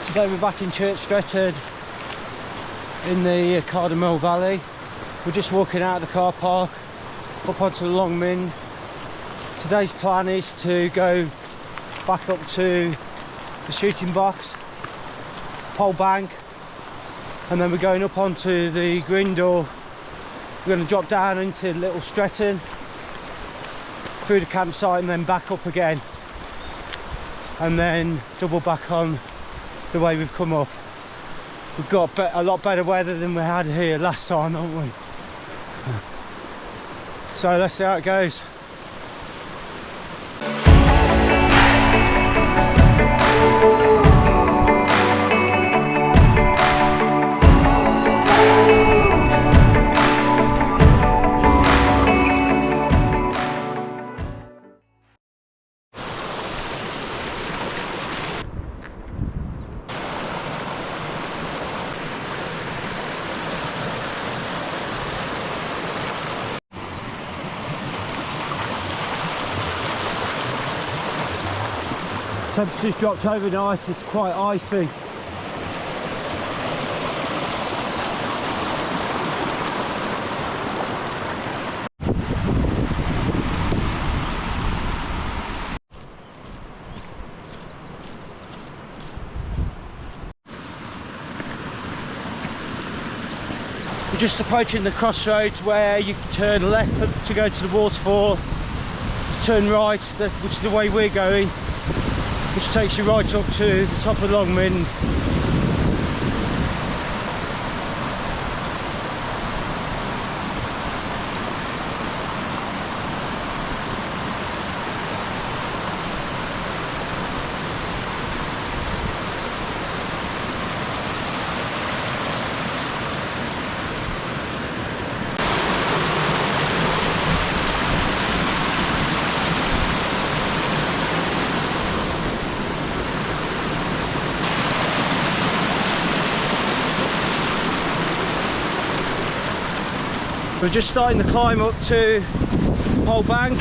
Today we're back in Stretton in the Cardamel Valley. We're just walking out of the car park up onto the Long Mynd. Today's plan is to go back up to the shooting box, pole bank, and then we're going up onto the Grindle. We're going to drop down into Little Stretton, through the campsite and then back up again, and then double back on the way we've come up. We've got a lot better weather than we had here last time, haven't we? So let's see how it goes. Temperature's dropped overnight, it's quite icy. We're just approaching the crossroads where you can turn left to go to the waterfall, turn right, which is the way we're going, which takes you right up to the top of Long Mynd. We're just starting the climb up to Pole Bank.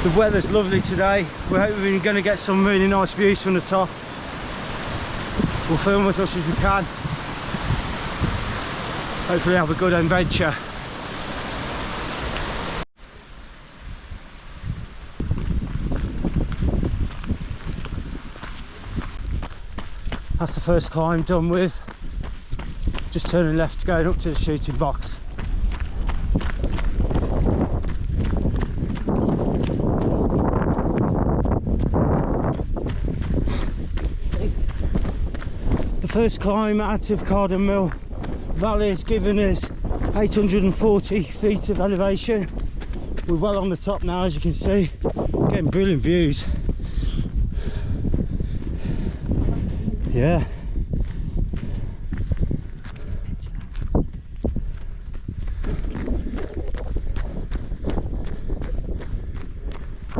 The weather's lovely today. We're hoping we're going to get some really nice views from the top. We'll film as much as we can. Hopefully have a good adventure. That's the first climb done with. Just turning left, going up to the shooting box. The first climb out of Cardamel Valley has given us 840 feet of elevation. We're well on the top now, as you can see. Getting brilliant views. Yeah.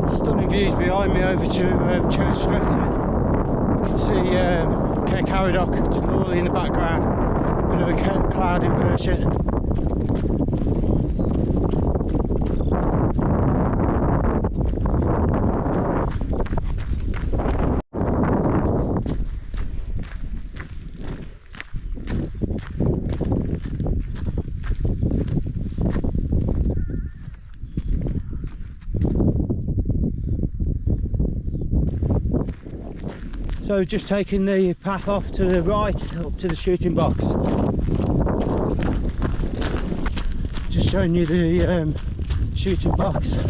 Stunning views behind me over to Stretton. You can see Cape Caradoc in the background, bit of a cloud inversion. So just taking the path off to the right, up to the shooting box. Just showing you the shooting box. I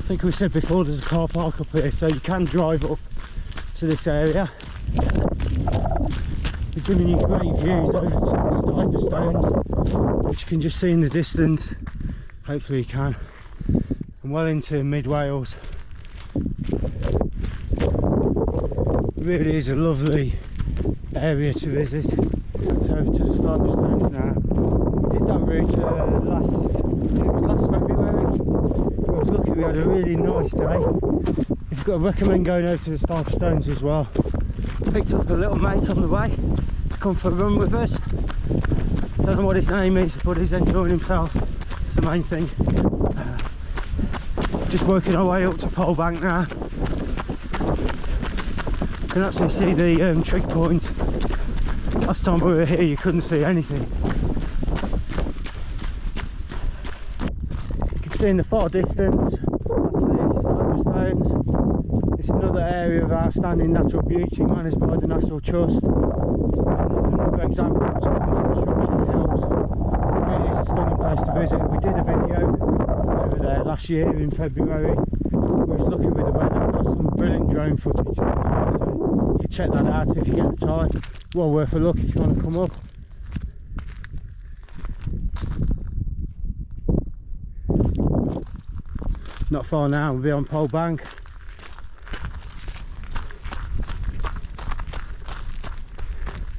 think we said before there's a car park up here, so you can drive up to this area. We're giving you great views over to the Stretton stones, which you can just see in the distance. Hopefully you can. And well into mid Wales. Really is a lovely area to visit. It's over to the Stretton stones now. We did that route last February. I was lucky we had a really nice day. I'd recommend going over to the Stretton stones as well. Picked up a little mate on the way to come for a run with us. Don't know what his name is, but he's enjoying himself. That's the main thing. Just working our way up to Pole Bank now. can actually see the trig point. Last time we were here you couldn't see anything. You can see in the far distance, that's the Stretton Stones. It's another area of outstanding natural beauty managed by the National Trust. Another example of what's happening to the Shropshire Hills. It really is a stunning place to visit. We did a video over there last year in February. We was lucky with the weather. We've got some brilliant drone footage, so you can check that out if you get the time. Well worth a look if you want to come up. Not far now, we'll be on Pole Bank.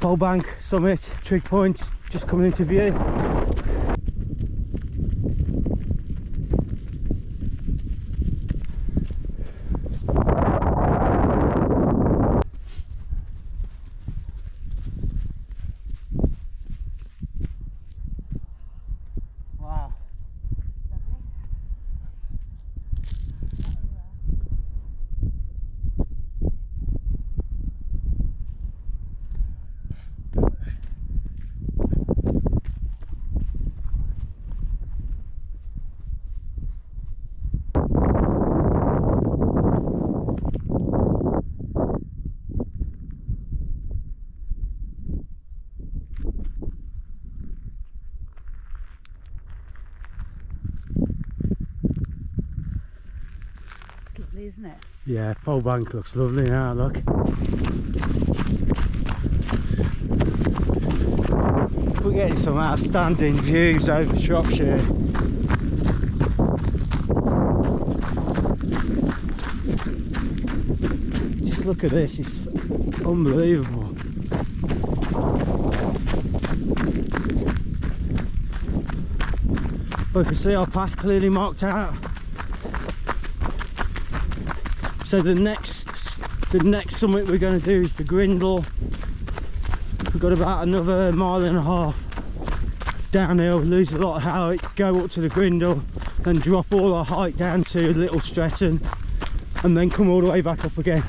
Pole Bank, summit, trig point, just coming into view. Wow. It's lovely, isn't it? Yeah, Pole Bank looks lovely now, look. We're getting some outstanding views over Shropshire. Just look at this, it's unbelievable. We can see our path clearly marked out. So the next summit we're going to do is the Grindle. We've got about another 1.5 miles downhill, lose a lot of height, go up to the Grindle, then drop all our height down to Little Stretton, and then come all the way back up again.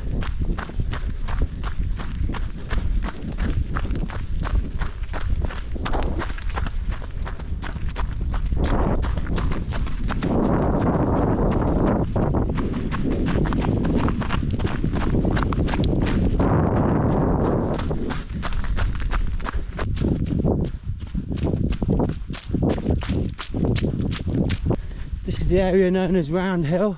This is the area known as Round Hill.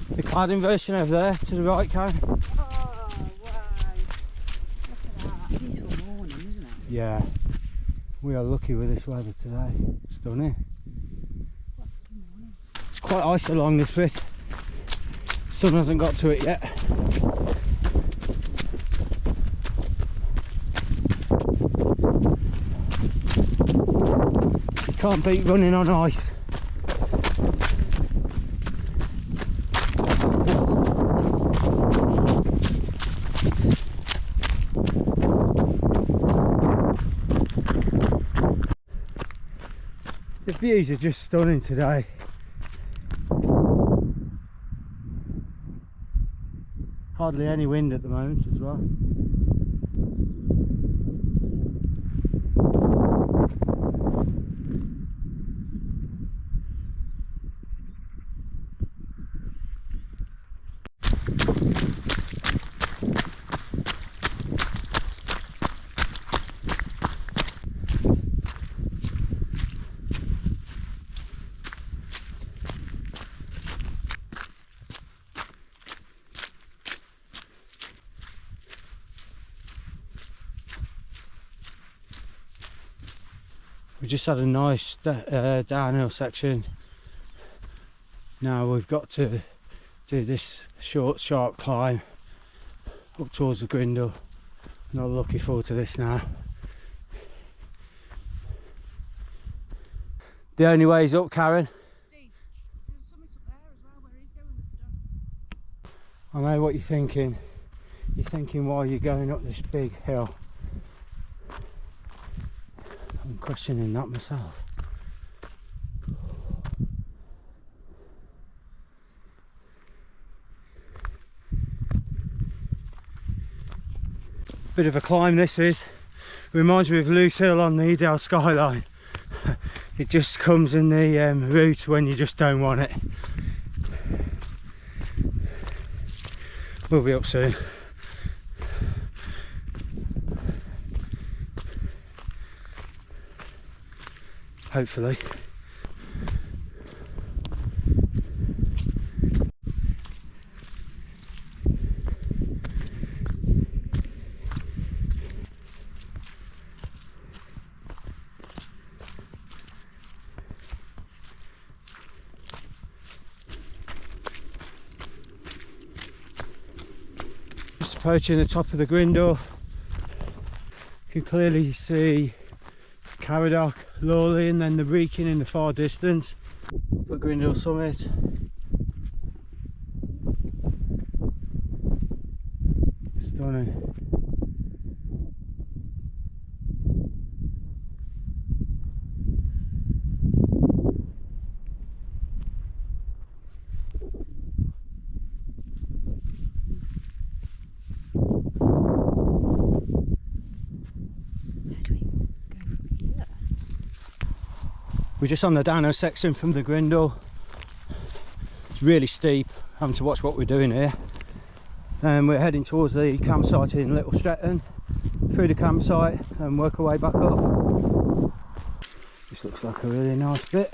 The clad inversion over there to the right, Karen. Oh, wow. Look at that. Peaceful morning, isn't it? Yeah. We are lucky with this weather today. Stunning. It's quite icy along this bit. Sun hasn't got to it yet. You can't beat running on ice. The views are just stunning today. Hardly any wind at the moment as well. We just had a nice downhill section. Now we've got to do this short sharp climb up towards the Grindle. Not looking forward to this now. The only way is up, Karen. Steve, there's a summit up there as well where he's going with the dog. I know what you're thinking. You're thinking why you're going up this big hill. I'm questioning that myself. Bit of a climb this is. Reminds me of Loose Hill on the Edale skyline. It just comes in the route when you just don't want it. We'll be up soon. Hopefully. Just approaching the top of the Grindle. You can clearly see Caradoc, Lawley and then the Wrekin in the far distance. Up at Grindle summit. Stunning. We're just on the downhill section from the Grindle. It's really steep, having to watch what we're doing here. And we're heading towards the campsite in Little Stretton, through the campsite and work our way back up. This looks like a really nice bit.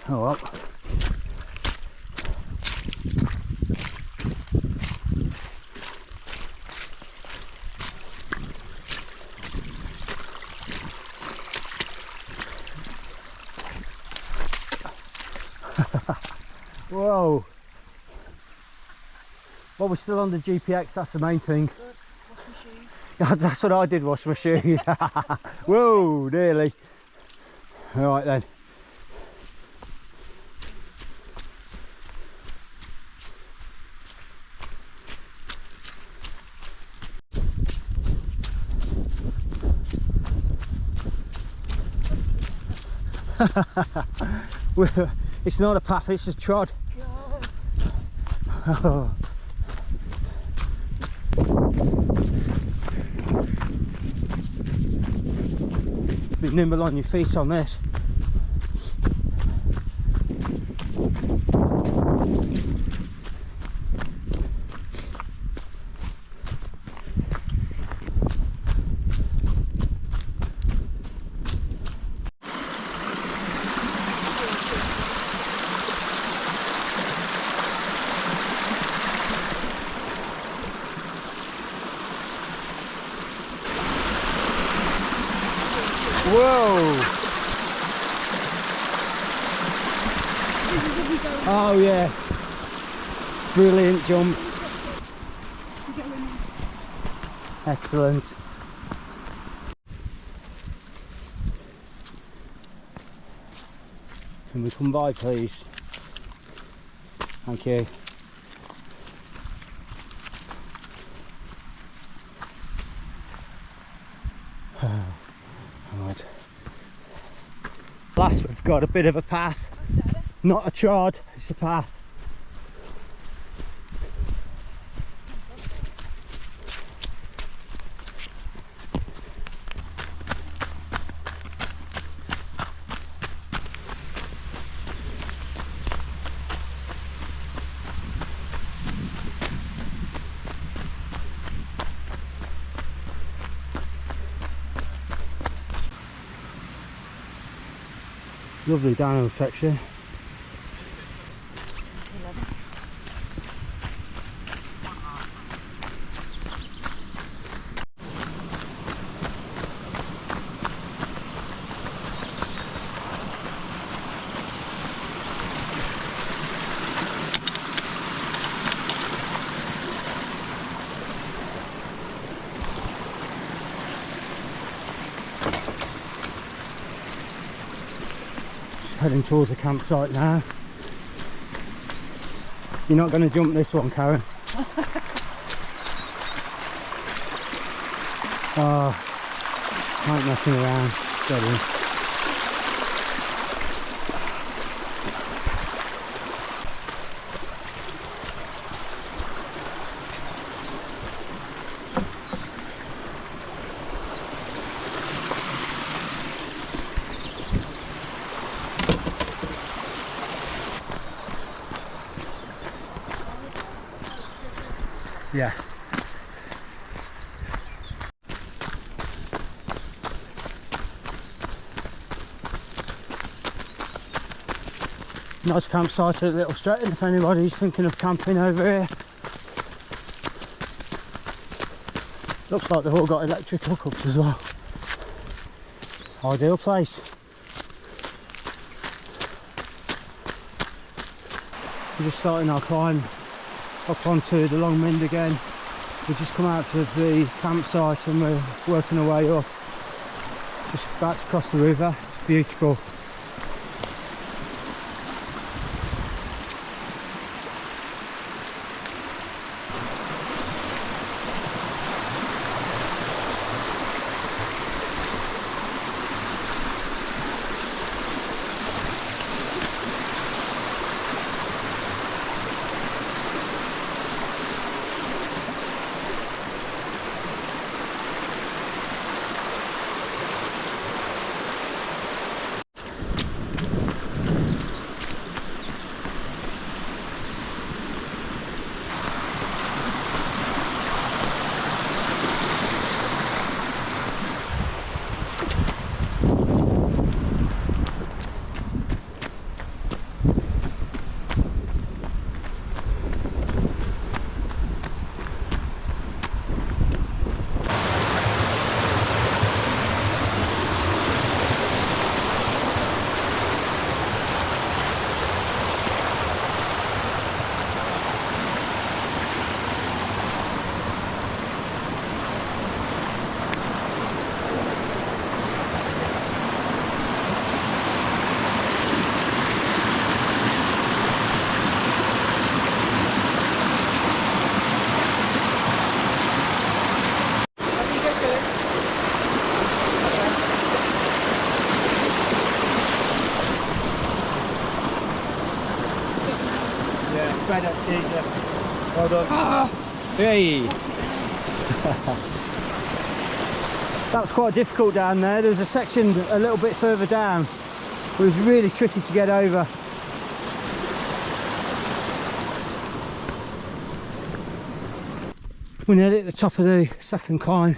Oh well. Whoa! Well, we're still on the GPX, that's the main thing. Wash my shoes. That's what I did, wash my shoes. Whoa, nearly. Alright then. It's not a path, it's just trod. Oh. Be nimble on your feet on this. Whoa! Oh yes, brilliant jump. Excellent. Can we come by please? Thank you. Right. Last we've got a bit of a path. Not a trod, it's a path. Lovely downhill section. heading towards the campsite now. You're not going to jump this one, Karen? Oh, I'm messing around. Steady. Yeah. Nice campsite at Little Stretton if anybody's thinking of camping over here. Looks like they've all got electric hookups as well. Ideal place. We're just starting our climb up onto the Long Mynd again. We've just come out of the campsite and we're working our way up. Just about to cross the river. It's beautiful. Spread up, Caesar. Well done. Hey! That was quite difficult down there. There was a section a little bit further down. It was really tricky to get over. We're nearly at the top of the second climb.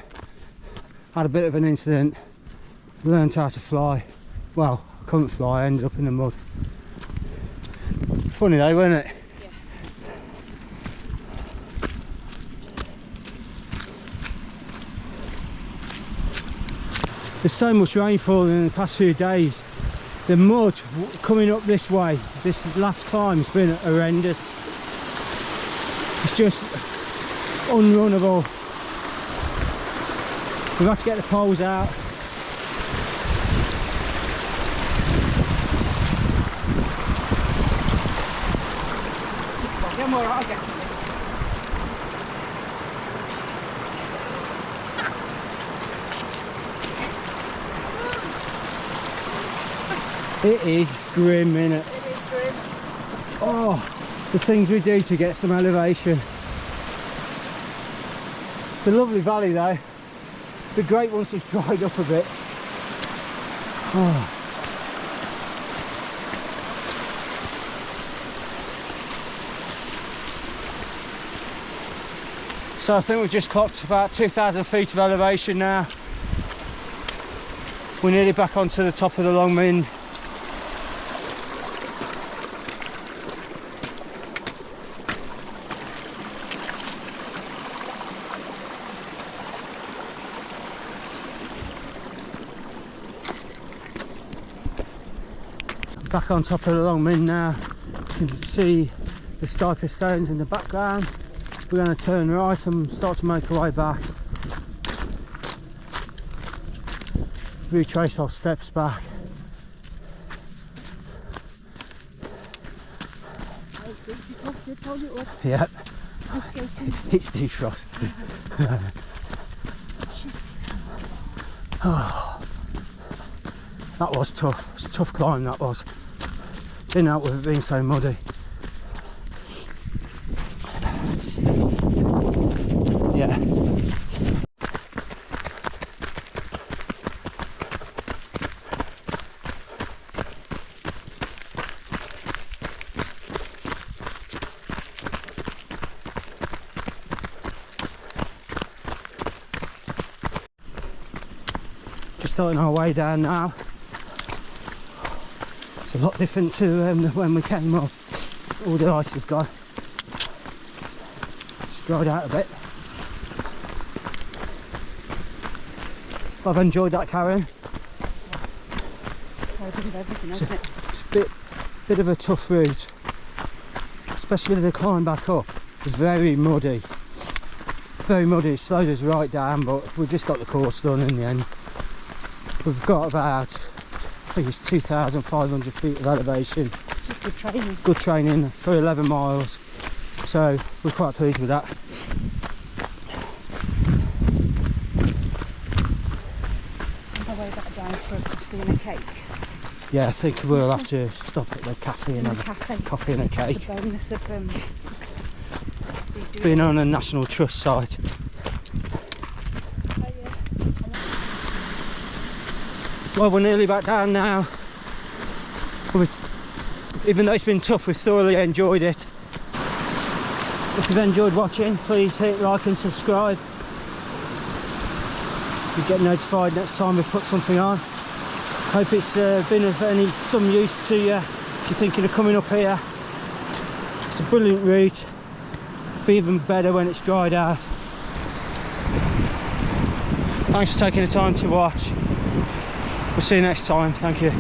Had a bit of an incident. Learned how to fly. Well, I couldn't fly, I ended up in the mud. Funny though, wasn't it? There's so much rainfall in the past few days. The mud coming up this way, this last climb's been horrendous. It's just unrunnable. We've had to get the poles out. It is grim, innit? It is grim. Oh, the things we do to get some elevation. It's a lovely valley though. Be great once it's dried up a bit. Oh. So I think we've just clocked about 2,000 feet of elevation now. We're nearly back onto the top of the Long Mynd. Back on top of the Long Mynd now. You can see the stiper stones in the background. We're going to turn right and start to make our way back. Retrace our steps back. defrosted, hold it up. Yep. I'm skating. It's defrosted. Shit. Oh, that was tough. It's a tough climb, that was. Didn't help with it being so muddy. Yeah. Just starting our way down now. It's a lot different to when we came up. All the ice has gone. It's dried out a bit. I've enjoyed that, Karen. A bit of everything, hasn't it? It's a bit of a tough route, especially the climb back up. It's very muddy. Very muddy. It slowed us right down, but we just got the course done in the end. We've got about, I think it's 2,500 feet of elevation. Just good training. Good training for 11 miles, so we're quite pleased with that. On the way back down for a coffee and a cake. Yeah, I think we'll have to stop at the cafe and have a coffee and a cake. That's the bonus of Being on a National Trust site. Well, we're nearly back down now. Even though it's been tough, we've thoroughly enjoyed it. If you've enjoyed watching, please hit like and subscribe. You get notified next time we put something on. Hope it's been of some use to you if you're thinking of coming up here. It's a brilliant route. Be even better when it's dried out. Thanks for taking the time to watch. We'll see you next time. Thank you.